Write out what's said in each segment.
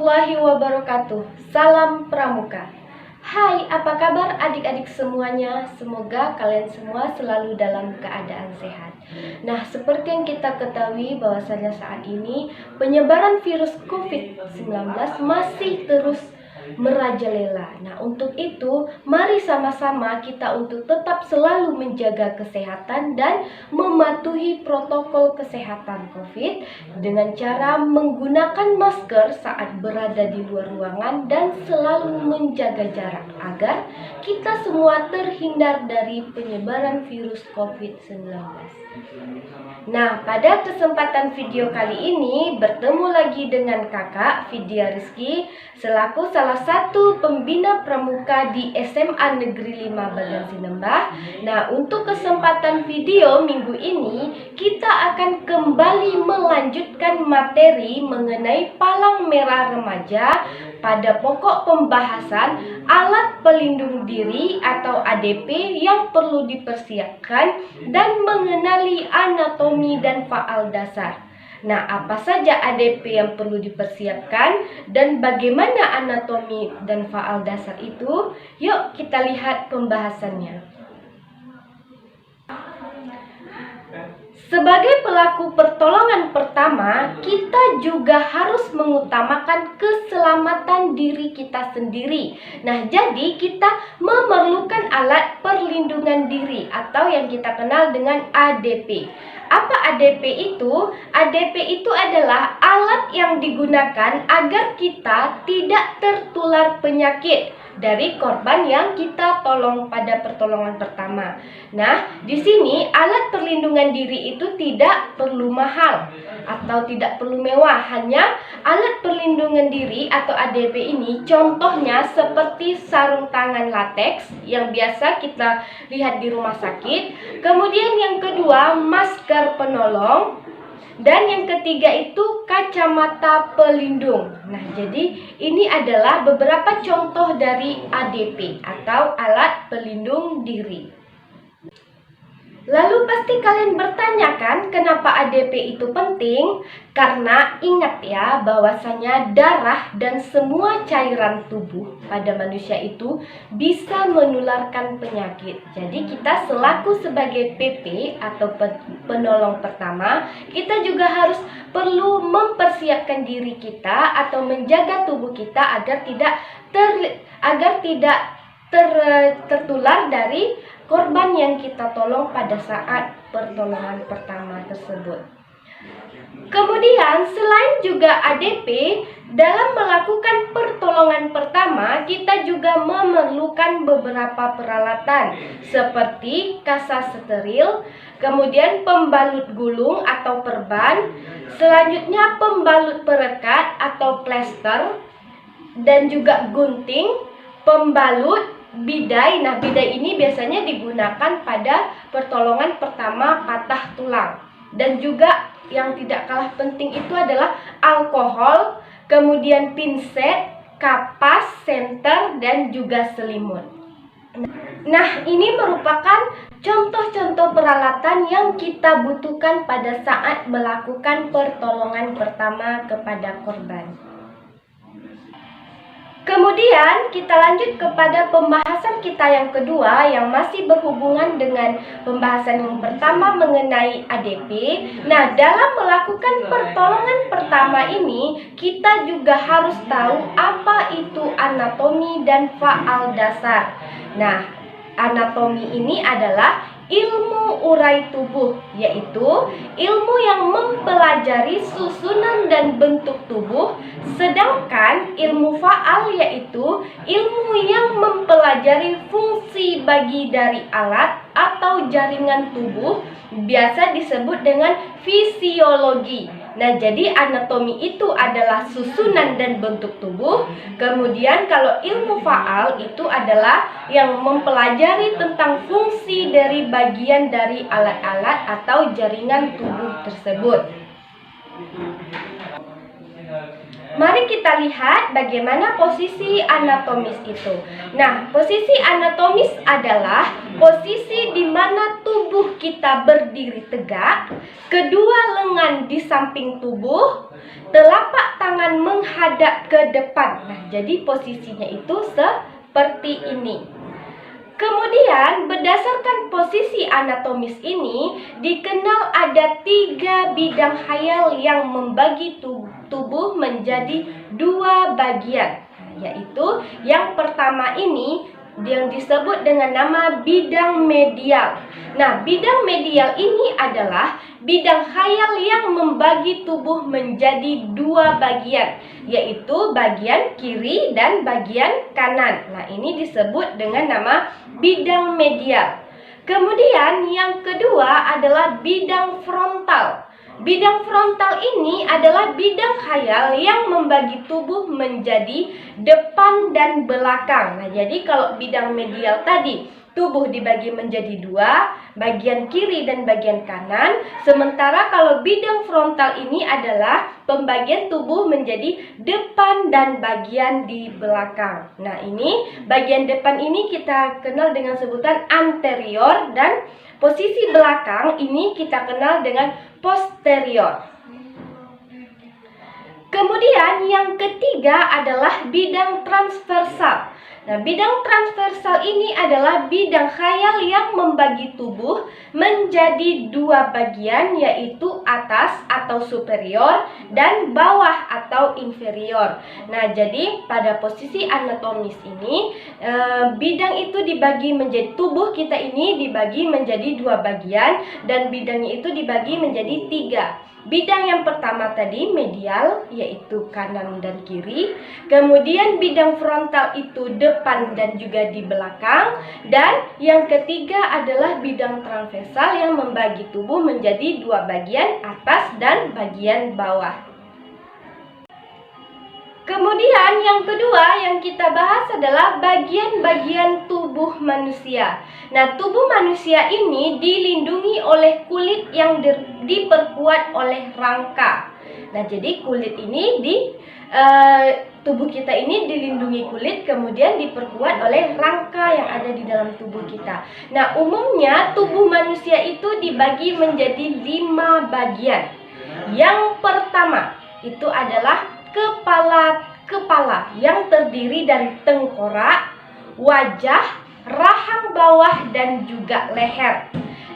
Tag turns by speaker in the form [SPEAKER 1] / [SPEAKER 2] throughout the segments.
[SPEAKER 1] warahmatullahi wabarakatuh. Salam Pramuka. Hai, apa kabar adik-adik semuanya? Semoga kalian semua selalu dalam keadaan sehat. Nah, seperti yang kita ketahui bahwasanya saat ini penyebaran virus COVID-19 masih terus merajalela. Nah, untuk itu mari sama-sama kita untuk tetap selalu menjaga kesehatan dan mematuhi protokol kesehatan COVID dengan cara menggunakan masker saat berada di luar ruangan dan selalu menjaga jarak agar kita semua terhindar dari penyebaran virus COVID-19. Nah, pada kesempatan video kali ini bertemu lagi dengan kakak Vidya Rizky selaku salah satu pembina pramuka di SMA Negeri 5 Bagan Sinembah. Nah, untuk kesempatan video minggu ini kita akan kembali melanjutkan materi mengenai palang merah remaja pada pokok pembahasan alat pelindung diri atau ADP yang perlu dipersiapkan dan mengenali anatomi dan faal dasar. Nah, apa saja ADP yang perlu dipersiapkan dan bagaimana anatomi dan faal dasar itu? Yuk kita lihat pembahasannya. Sebagai pelaku pertolongan pertama, kita juga harus mengutamakan keselamatan diri kita sendiri. Nah, jadi kita memerlukan alat perlindungan diri atau yang kita kenal dengan ADP. Apa ADP itu? ADP itu adalah alat yang digunakan agar kita tidak tertular penyakit dari korban yang kita tolong pada pertolongan pertama. Nah, di sini alat perlindungan diri itu tidak perlu mahal atau tidak perlu mewah. Hanya alat perlindungan diri atau ADP ini contohnya seperti sarung tangan latex yang biasa kita lihat di rumah sakit. Kemudian yang kedua, masker penolong. Dan yang ketiga itu kacamata pelindung. Nah, jadi ini adalah beberapa contoh dari ADP atau alat pelindung diri. Lalu pasti kalian bertanya kan, kenapa ADP itu penting? Karena ingat ya, bahwasanya darah dan semua cairan tubuh pada manusia itu bisa menularkan penyakit. Jadi kita selaku sebagai PP atau penolong pertama, kita juga harus perlu mempersiapkan diri kita atau menjaga tubuh kita agar tidak tertular dari korban yang kita tolong pada saat pertolongan pertama tersebut. Kemudian selain juga ADP, dalam melakukan pertolongan pertama kita juga memerlukan beberapa peralatan seperti kasa steril, kemudian pembalut gulung atau perban, selanjutnya pembalut perekat atau plester, dan juga gunting, pembalut, bidai. Nah, bidai ini biasanya digunakan pada pertolongan pertama patah tulang. Dan juga yang tidak kalah penting itu adalah alkohol, kemudian pinset, kapas, senter, dan juga selimut. Nah, ini merupakan contoh-contoh peralatan yang kita butuhkan pada saat melakukan pertolongan pertama kepada korban. Kemudian kita lanjut kepada pembahasan kita yang kedua yang masih berhubungan dengan pembahasan yang pertama mengenai ADP. Nah, dalam melakukan pertolongan pertama ini kita juga harus tahu apa itu anatomi dan faal dasar. Nah, anatomi ini adalah ilmu urai tubuh, yaitu ilmu yang mempelajari susunan dan bentuk tubuh, sedangkan ilmu faal yaitu ilmu yang mempelajari fungsi bagi dari alat atau jaringan tubuh, biasa disebut dengan fisiologi. Nah, jadi anatomi itu adalah susunan dan bentuk tubuh. Kemudian kalau ilmu faal itu adalah yang mempelajari tentang fungsi dari bagian dari alat-alat atau jaringan tubuh tersebut. Mari kita lihat bagaimana posisi anatomis itu. Nah, posisi anatomis adalah posisi di mana tubuh kita berdiri tegak, kedua lengan di samping tubuh, telapak tangan menghadap ke depan. Nah, jadi posisinya itu seperti ini. Kemudian, berdasarkan posisi anatomis ini, dikenal ada 3 bidang khayal yang membagi tubuh menjadi 2 bagian. Yaitu, yang pertama ini yang disebut dengan nama bidang medial. Nah, bidang medial ini adalah bidang khayal yang membagi tubuh menjadi 2 bagian, yaitu bagian kiri dan bagian kanan. Nah, ini disebut dengan nama bidang medial. Kemudian yang kedua adalah bidang frontal. Bidang frontal ini adalah bidang khayal yang membagi tubuh menjadi depan dan belakang. Nah, jadi kalau bidang medial tadi tubuh dibagi menjadi 2, bagian kiri dan bagian kanan. Sementara kalau bidang frontal ini adalah pembagian tubuh menjadi depan dan bagian di belakang. Nah, ini bagian depan ini kita kenal dengan sebutan anterior, dan posisi belakang ini kita kenal dengan posterior. Kemudian yang ketiga adalah bidang transversal. Nah, bidang transversal ini adalah bidang khayal yang membagi tubuh menjadi 2 bagian, yaitu atas atau superior dan bawah atau inferior. Nah, jadi pada posisi anatomis ini, bidang itu dibagi menjadi, tubuh kita ini dibagi menjadi 2 bagian, dan bidangnya itu dibagi menjadi 3. Bidang yang pertama tadi medial, yaitu kanan dan kiri. Kemudian bidang frontal itu depan dan juga di belakang. Dan yang ketiga adalah bidang transversal yang membagi tubuh menjadi 2 bagian, atas dan bagian bawah. Kemudian yang kedua yang kita bahas adalah bagian-bagian tubuh manusia. Nah, tubuh manusia ini dilindungi oleh kulit yang diperkuat oleh rangka. Nah, jadi kulit ini tubuh kita ini dilindungi kulit, kemudian diperkuat oleh rangka yang ada di dalam tubuh kita. Nah, umumnya tubuh manusia itu dibagi menjadi 5 bagian. Yang pertama itu adalah kepala yang terdiri dari tengkorak, wajah, rahang bawah, dan juga leher.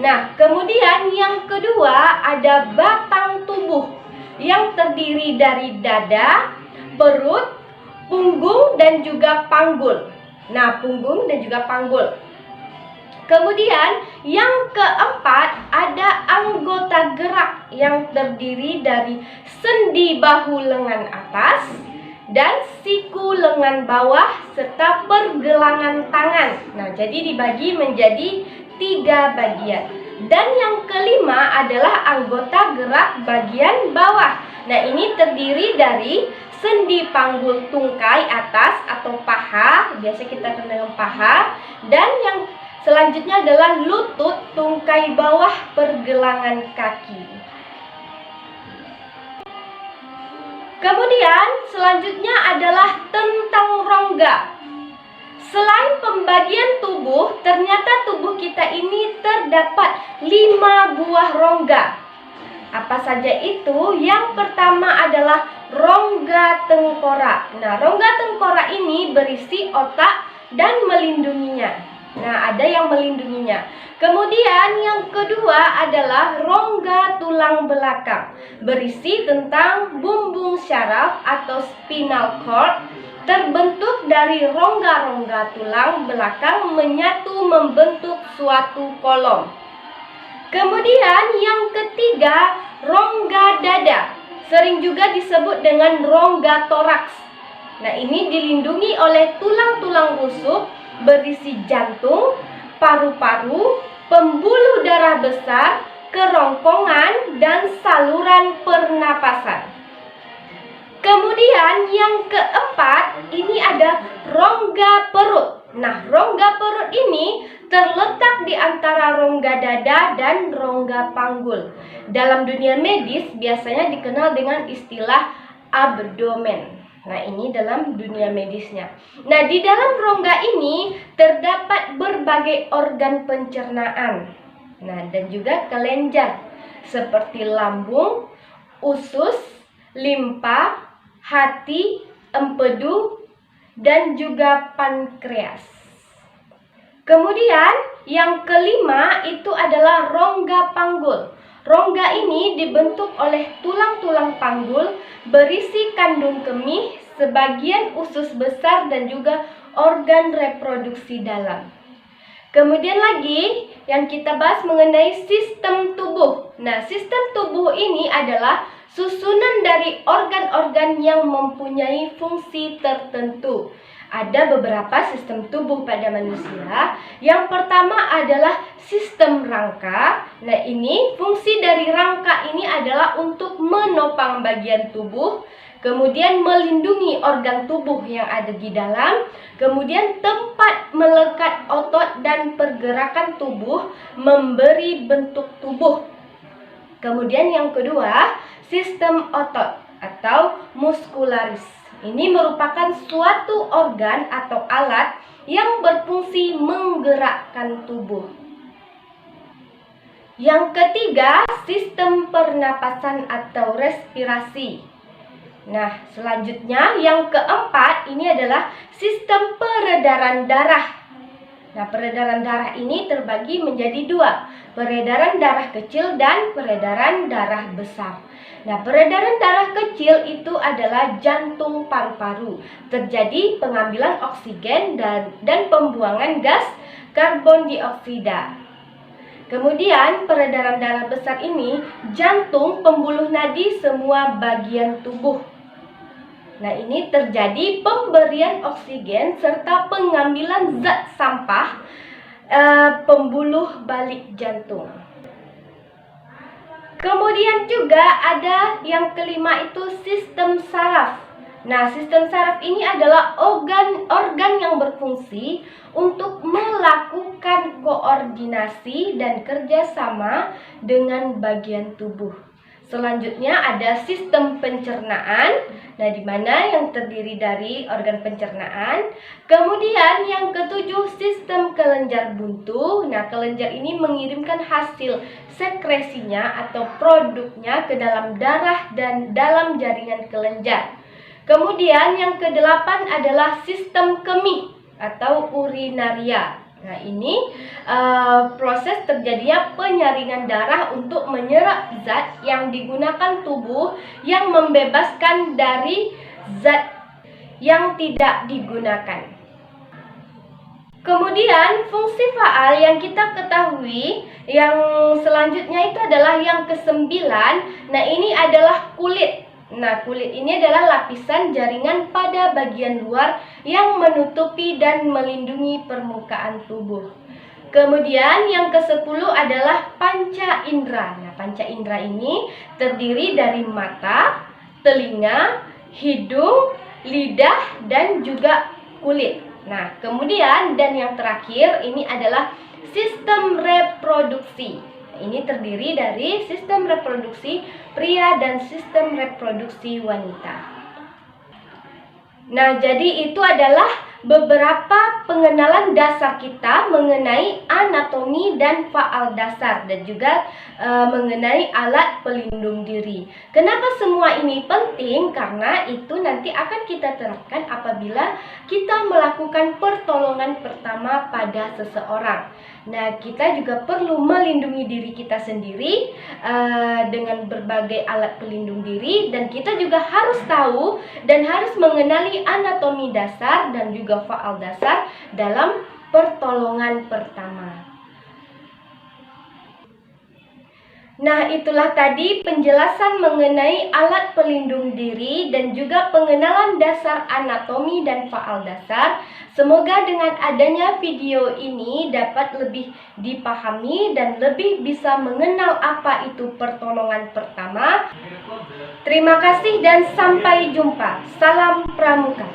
[SPEAKER 1] Nah, kemudian yang kedua ada batang tubuh yang terdiri dari dada, perut, punggung, dan juga panggul. Nah, punggung dan juga panggul. Kemudian yang keempat ada anggota gerak yang terdiri dari sendi bahu lengan atas dan siku lengan bawah serta pergelangan tangan. Nah, jadi dibagi menjadi 3 bagian. Dan yang kelima adalah anggota gerak bagian bawah. Nah, ini terdiri dari sendi panggul tungkai atas atau paha, biasa kita kenal dengan paha, dan yang selanjutnya adalah lutut, tungkai bawah, pergelangan kaki. Kemudian selanjutnya adalah tentang rongga. Selain pembagian tubuh, ternyata tubuh kita ini terdapat 5 buah rongga. Apa saja itu? Yang pertama adalah rongga tengkorak. Nah, rongga tengkorak ini berisi otak dan melindunginya. Nah, ada yang melindunginya. Kemudian yang kedua adalah rongga tulang belakang, berisi tentang bumbung syaraf atau spinal cord, terbentuk dari rongga-rongga tulang belakang menyatu membentuk suatu kolom. Kemudian yang ketiga, rongga dada, sering juga disebut dengan rongga toraks. Nah, ini dilindungi oleh tulang-tulang rusuk berisi jantung, paru-paru, pembuluh darah besar, kerongkongan, dan saluran pernapasan. Kemudian yang keempat, ini ada rongga perut. Nah, rongga perut ini terletak di antara rongga dada dan rongga panggul. Dalam dunia medis biasanya dikenal dengan istilah abdomen. Nah, ini dalam dunia medisnya. Nah, di dalam rongga ini terdapat berbagai organ pencernaan. Nah, dan juga kelenjar seperti lambung, usus, limpa, hati, empedu, dan juga pankreas. Kemudian yang kelima itu adalah rongga panggul. Rongga ini dibentuk oleh tulang-tulang panggul berisi kandung kemih, sebagian usus besar dan juga organ reproduksi dalam. Kemudian lagi yang kita bahas mengenai sistem tubuh. Nah, sistem tubuh ini adalah susunan dari organ-organ yang mempunyai fungsi tertentu. Ada beberapa sistem tubuh pada manusia. Yang pertama adalah sistem rangka. Nah, ini fungsi dari rangka ini adalah untuk menopang bagian tubuh, kemudian melindungi organ tubuh yang ada di dalam, kemudian tempat melekat otot dan pergerakan tubuh, memberi bentuk tubuh. Kemudian yang kedua, sistem otot atau muskularis. Ini merupakan suatu organ atau alat yang berfungsi menggerakkan tubuh. Yang ketiga, sistem pernapasan atau respirasi. Nah, selanjutnya yang keempat ini adalah sistem peredaran darah. Nah, peredaran darah ini terbagi menjadi dua, peredaran darah kecil dan peredaran darah besar. Nah, peredaran darah kecil itu adalah jantung paru-paru. Terjadi pengambilan oksigen dan pembuangan gas karbon dioksida. Kemudian peredaran darah besar ini jantung, pembuluh nadi, semua bagian tubuh. Nah, ini terjadi pemberian oksigen serta pengambilan zat sampah pembuluh balik jantung. Kemudian juga ada yang kelima itu sistem saraf. Nah, sistem saraf ini adalah organ yang berfungsi untuk melakukan koordinasi dan kerjasama dengan bagian tubuh. Selanjutnya ada sistem pencernaan, nah di mana yang terdiri dari organ pencernaan. Kemudian yang ketujuh sistem kelenjar buntu. Nah, kelenjar ini mengirimkan hasil sekresinya atau produknya ke dalam darah dan dalam jaringan kelenjar. Kemudian yang kedelapan adalah sistem kemih atau urinaria. Nah, ini proses terjadinya penyaringan darah untuk menyerap zat yang digunakan tubuh yang membebaskan dari zat yang tidak digunakan. Kemudian fungsi faal yang kita ketahui yang selanjutnya itu adalah yang kesembilan. Nah, ini adalah kulit. Nah, kulit ini adalah lapisan jaringan pada bagian luar yang menutupi dan melindungi permukaan tubuh. Kemudian yang ke-10 adalah panca indera. Nah, panca indera ini terdiri dari mata, telinga, hidung, lidah, dan juga kulit. Nah, kemudian dan yang terakhir ini adalah sistem reproduksi. Ini terdiri dari sistem reproduksi pria dan sistem reproduksi wanita. Nah, jadi itu adalah beberapa pengenalan dasar kita mengenai anatomi dan faal dasar dan juga mengenai alat pelindung diri. Kenapa semua ini penting? Karena itu nanti akan kita terapkan apabila kita melakukan pertolongan pertama pada seseorang. Nah, kita juga perlu melindungi diri kita sendiri dengan berbagai alat pelindung diri, dan kita juga harus tahu dan harus mengenali anatomi dasar dan juga faal dasar dalam pertolongan pertama. Nah, itulah tadi penjelasan mengenai alat pelindung diri dan juga pengenalan dasar anatomi dan faal dasar. Semoga dengan adanya video ini dapat lebih dipahami dan lebih bisa mengenal apa itu pertolongan pertama. Terima kasih dan sampai jumpa. Salam Pramuka.